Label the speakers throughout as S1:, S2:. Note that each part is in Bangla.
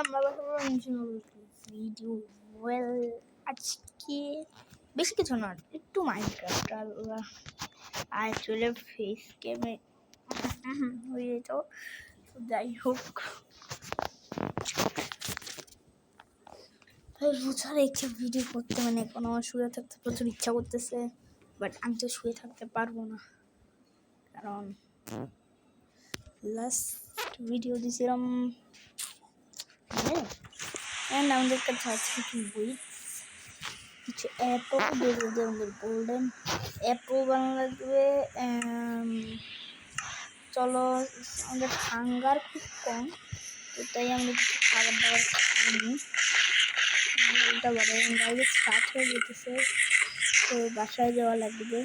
S1: আমরা ভিডিও আজকে বেশি কিছু না, একটু মাইনক্রাফট আর চলে ফেস গেমে হয়ে যেত। যাই হোক, বুঝার একটি ভিডিও করতে মানে এখন আমার শুয়ে থাকতে প্রচুর ইচ্ছা করতেছে, বাট আমি তো শুয়ে থাকতে পারবো না, কারণ লাস্ট ভিডিও দিয়েছিলাম অ্যান্ড আমাদের কাছে আছে কিছু উইকস, কিছু অ্যাপও বেরোবে, আমাদের গোল্ডেন অ্যাপও বানাবে। চলো, আমাদের হাঙ্গার খুব কম, তো তাই আমরা কিছু খাবার দাবার খাইনি। এটা বাইরে স্টার্ট হয়ে যেতেছে, তো বাসায় যাওয়া লাগবে।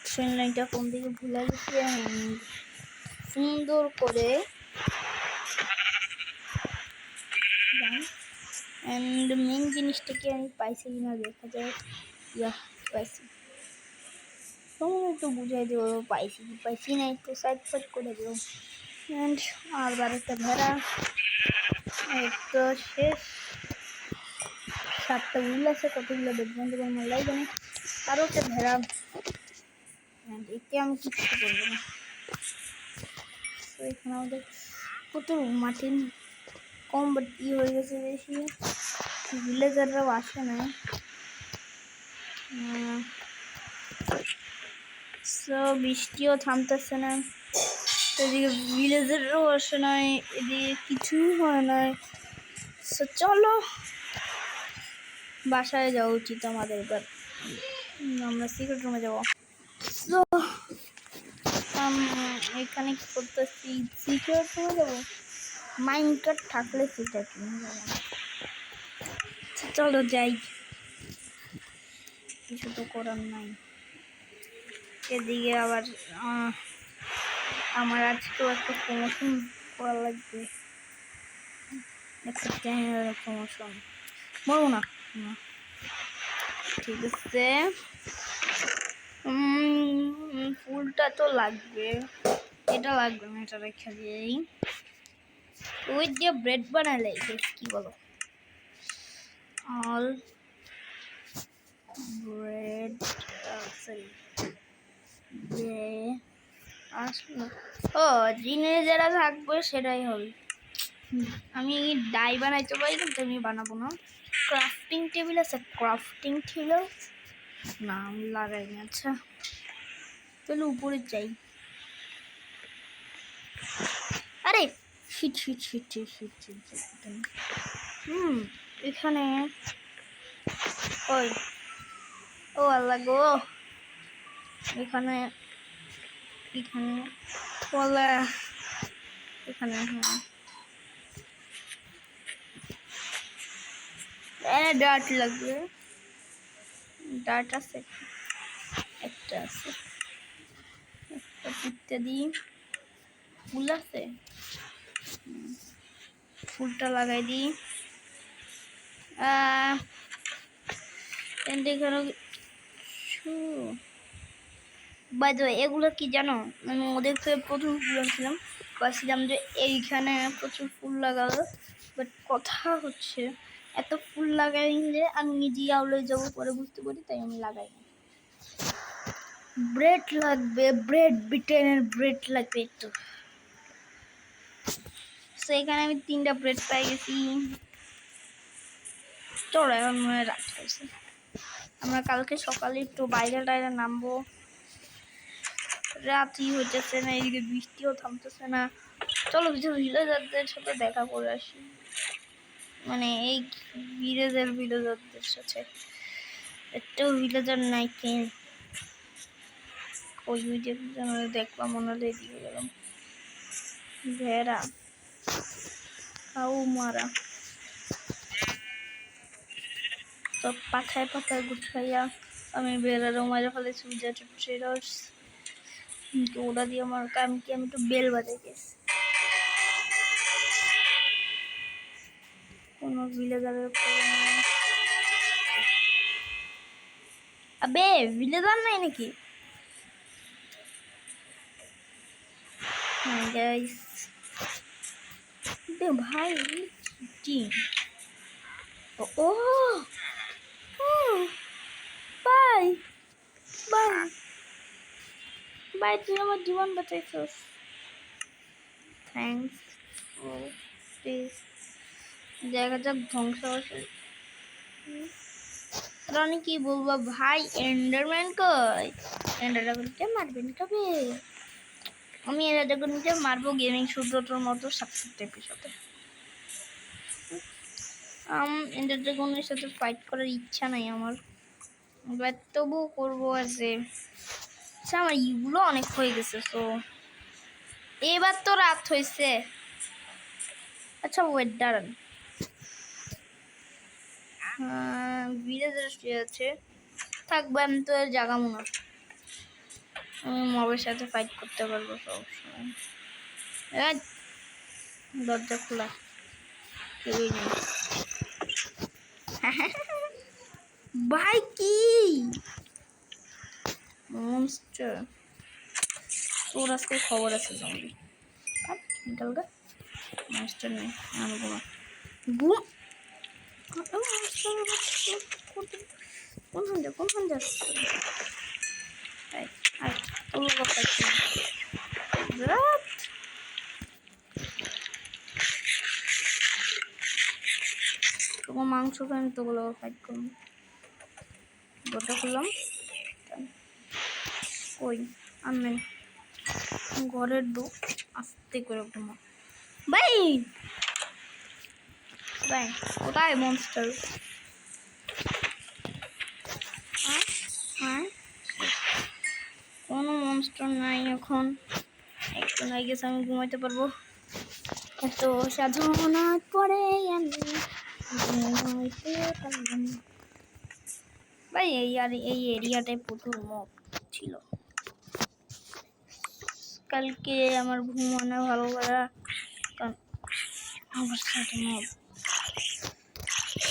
S1: ট্রেন লাইনটা কোন দিকে ভুলে গেছি, সুন্দর করে অ্যান্ড মেন জিনিসটাকে আমি পাইছি কিনা দেখা যায়। পাইছি, তোমার একটু বুঝাই দেবো পাইছি কি পাইছি না, একটু সাইড সাইড করে দেবো। অ্যান্ড আর একটা ভেড়া, তো শেষ 7টা উল আছে, কতগুলো দেখবেন তোমার মোল্লাই জানে। আরও একটা ভেড়া, এতে আমি কিচ্ছু করবো না। তো এখানে আমাদের প্রচুর মাটি কম, বাট ই হয়ে গেছে বেশি, ভিলেজাররাও আসে না। সো বৃষ্টিও থামতেছে না, এদিকে ভিলেজাররাও আসে নাই, এদিকে কিছুই হয় নাই। সো চলো বাসায় যাওয়া উচিত আমাদের, এবার আমরা সিক্রেট রুমে যাবো। সো এখানে কি করতেছি, সিক্রেট রুমে যাবো। মাইনক্রাফট থাকলে সিক্রেট রুমে যাবো, চলো যাই, কিছু তো করার নাই। এদিকে আবার আমার আজকেও একটা প্রমোশন করা লাগবে, একটা চ্যানেলের প্রমোশন। বলবো না, ঠিক আছে। ফুলটা তো লাগবে, এটা লাগবে না, এটা রেখে দিই। ওই দিয়ে ব্রেড বানালে কি বলো, অল ব্রেড সরি ও জিনে যারা থাকবে সেটাই হবে। আমি ডাই বানাইতে পারি, কিন্তু আমি বানাবো না। ক্রাফটিং টেবিল আছে, ক্রাফটিং টেবিল না আমি লাগাইনি। আচ্ছা তাহলে উপরে যাই। আরে shit shit shit shit shit shit এখানে ওই ও আল্লাহ গো, এখানে এখানে বলে এখানে ডার্ট লাগবে, ডার্ট আছে একটা, আছে একটা ইত্যাদি ফুল আছে, ফুলটা লাগাই দিই। বাই দ্য ওয়ে, এগুলো কি জানো, আমি ওদের থেকে প্রথম ফুল আনছিলাম, বলছিলাম যে এইখানে প্রচুর ফুল লাগালো, বাট কথা হচ্ছে এত ফুল লাগাই যে আমি নিজেই আউলে যাবো, পরে বুঝতে পারি, তাই আমি লাগাই না। ব্রেড লাগবে, ব্রেড ব্রিটেনের ব্রেড লাগবে একটু। তো এখানে আমি 3টা ব্রেড পাই গেছি। চলো এখন মনে হয় রাত হয়েছে, আমরা কালকে সকালে একটু বাইরে টাইরে নামবো। রাতই হইতেছে না, এইদিকে বৃষ্টিও থামতেছে না। চলো কিছু ভিলেজারদের সাথে দেখা করে আসি, মানে এই ভিলেজারদের সাথে। একটাও ভিলেজার নাই কেন, ওই যে দেখলাম মনে হলে দিয়ে গেলাম। ভেড়া কাউ মারা তো পাথায় পাথায় গুছাইয়া আমি বেড়ারও মারা ফেলেছি, ওটা দিয়ে আমার আমি একটু বেল বাজাই গেছি। কোনো ভিলেজারের আবে ভিলেজার নাই নাকি? গাইস ভাই team. Oh, bye, bye, bye. তুই আমার জীবন বাঁচাইছিস। থ্যাঙ্কস। ও প্লিজ দেখা যাক ধ্বংস হচ্ছে। রানি কি বলবো ভাই, এন্ডারম্যান কই? এন্ডারম্যানকে মারবেন কবে? আমি এন্ডারম্যানকে মারবো গেমিং সূত্রটার মতো ৭০ এপিসোডে। এন্ডারড্রাগনের সাথে ফাইট করার ইচ্ছা নাই আমার, বাট তবুও করবো আছে। আচ্ছা আমার ইগুলো অনেক হয়ে গেছে, তো এবার তো রাত হয়েছে। আচ্ছা ওয়েট দাঁড়ান, ভিলেজার আছে থাকবো, আমি তো জাগাবো না। আমি মবের সাথে ফাইট করতে পারবো সবসময়। দরজা খোলা, কেউই নেই। ভাই কি মনস্টার, তোর আজকে খবর আছে জম্বি। নিকালগা মনস্টার নেই, আনবো না। বুম, কোন যাচ্ছে? তোমার মাংস আমি তোগুলো ফাইট করবো। দরজা খুললাম, কই আনবেন ঘরের ঢুক আস্তে করে ঘুমা। ভাই ভাই কোথায় মনস্টার? কোনো মনস্টার নাই এখন, একটু নাই গেছে আমি ঘুমাইতে পারবো। এত সাধনার পরে আমি ঘুমাইতে পারবো না। ভাই এই এরিয়াটায় প্রচুর মব ছিল। কালকে আমার ঘুমানো ভালো করা, কারণ আমার সাথে মব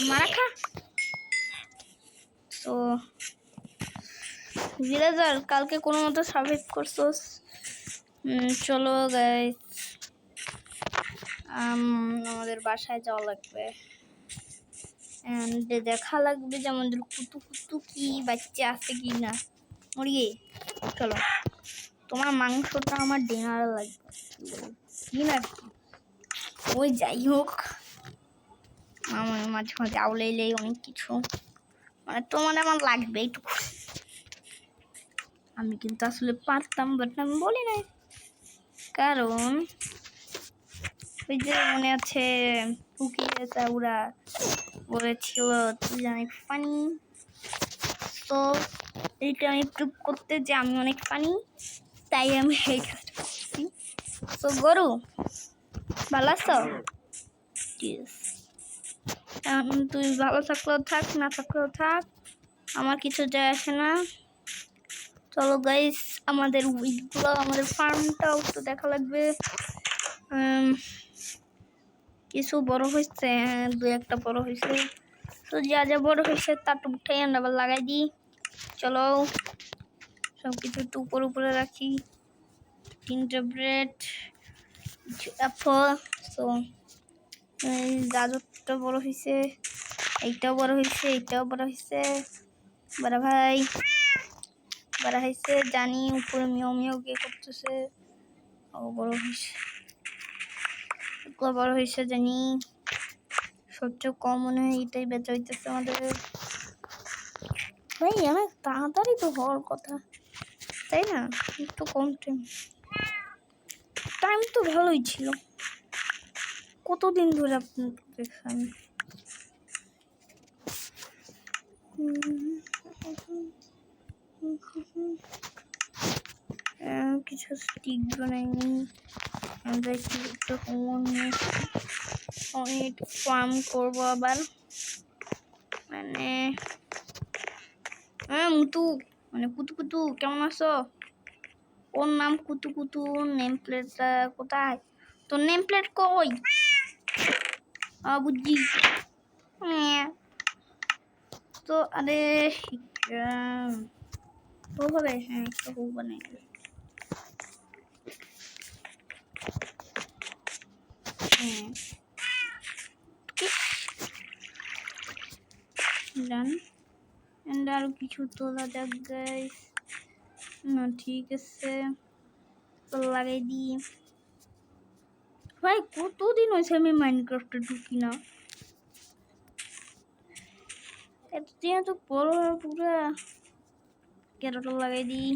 S1: মারা খা। তো ভিলেজার কালকে কোনো মতো সার্ভাইভ করছোস। চলো গাইস, আমাদের বাসায় যাওয়া লাগবে, দেখা লাগবে যে আমাদের কুতু কুতু কি বাচ্চা আছে কি না। মুরগি চলো, তোমার মাংসটা আমার ডিনার লাগবে। ডিনার ওই যাই হোক, আমার মাঝে মাঝে আউলাইলেই অনেক কিছু, মানে তোমার আমার লাগবে এইটুকু। আমি কিন্তু আসলে পারতাম, বাট আমি বলি নাই, কারণ ওই যে মনে আছে টুকি ওরা বলেছিল তুই অনেক ফানি, তো এইটা আমি প্রুভ করতে যে আমি অনেক ফানি, তাই আমি এই কাজটা করছি। তো গরু ভালো আছো? তুই ভালো থাকলেও থাক, না থাকলেও থাক, আমার কিছু যায় আসে না। চলো গাইস, আমাদের উইকগুলো, আমাদের ফার্মটাও একটু দেখা লাগবে। কিছু বড় হয়েছে, দু একটা বড় হয়েছে, তো যা যা বড় হয়েছে তার উঠাই আমরা আবার লাগাই দিই। চলো সব কিছু একটু উপরে রাখি। 3টা ব্রেড, অ্যাপল, তো গাজরটা বড় হয়েছে, এইটাও বড় হয়েছে, এইটাও বড় হয়েছে। বড় ভাই বড় হয়েছে, জানি উপরে মিয়াও মিয়াও কে করতেছে। ও বড় হয়েছে, বড় হয়েছে জানি। সবচেয়ে কম মনে হয় এটাই বেচা হইতেছে আমাদের। ভাই অনেক তাড়াতাড়ি তো হওয়ার কথা, তাই না? একটু কম টাইম তো ভালোই ছিল। কতদিন ধরে আপনি দেখেন? কিছু স্টিক বানাইনি, আমরা একটু অনেক ফার্ম করবো আবার, মানে মুতু, মানে কুতু কুতু কেমন আছো? ওর নাম কুতু কুতু, নেম প্লেটটা কোথায়? তোর নেম প্লেট কই? বুঝছি তো, আরে হবে, হ্যাঁ একটা হোক বানাই। কি ডান। এন্ড আরো কিছু তোলা যাক গাইস। না ঠিক আছে, তো লাগাই দিই। ভাই কতদিন হয়েছে আমি মাইনক্রাফটে ঢুকি না, এতদিন তো বড় পুরা। ক্যারট লাগাই দিই।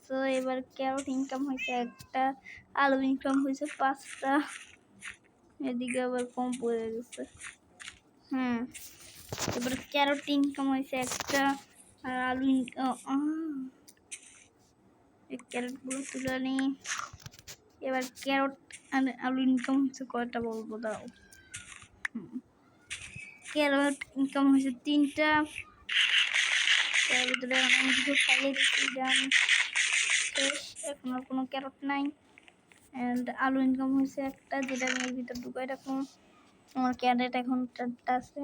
S1: তো এবার ক্যারট ইনকাম হয়েছে একটা, আলু ইনকাম হয়েছে 5টা। এদিকে আবার কম পড়ে গেছে। হ্যাঁ, এবার ক্যারট ইনকাম হয়েছে একটা, আর আলু এই ক্যারটগুলো তুলে নিই। এবার ক্যারট আর আলু ইনকাম হয়েছে কয়টা বলবো দাও। ক্যারট ইনকাম হয়েছে 3টা। তার ভিতরে আমি কিছু খাইয়ে দিচ্ছি, শেষ। এখন আর কোনো ক্যারট নাই। অ্যান্ড আলু ইনকাম হয়েছে একটা, যেটা আমি এর ভিতর ঢুকাই রাখুন। আমার ক্যারেট এখন 4টা আছে।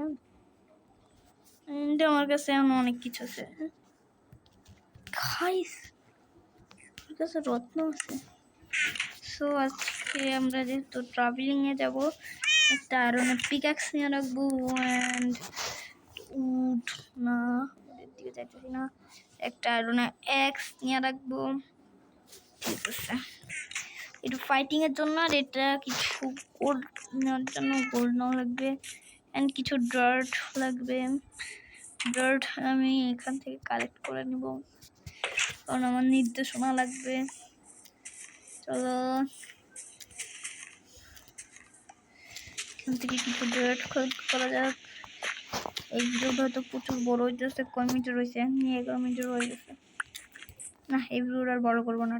S1: আমার কাছে এখন অনেক কিছু আছে গাইস, আমার কাছে রত্ন আছে। সো আজকে আমরা যেহেতু ট্রাভেলিংয়ে যাব, একটা আয়রনের পিকঅ্যাক্স নিয়ে রাখবো। অ্যান্ড উড না, ওদের দিকে যাইতেছি না, একটা আয়রনের এক্স নিয়ে রাখবো। ঠিক আছে, একটু ফাইটিংয়ের জন্য। আর এটা কিছু গোল্ড নেওয়ার জন্য গোল্ড নেওয়া লাগবে, অ্যান্ড কিছু ডার্ট লাগবে। ডার্ট আমি এখান থেকে কালেক্ট করে নিব, কারণ আমার নির্দেশনা লাগবে। চলো এখান থেকে কিছু ডার্ট কালেক্ট করা যাক। এই ভিডিওটা হয়তো প্রচুর বড় হইতেছে। কয় মিনিট রয়েছে? 11 মিনিট হয়ে গেছে। না, এই ভিডিওটা আর বড় করবো না।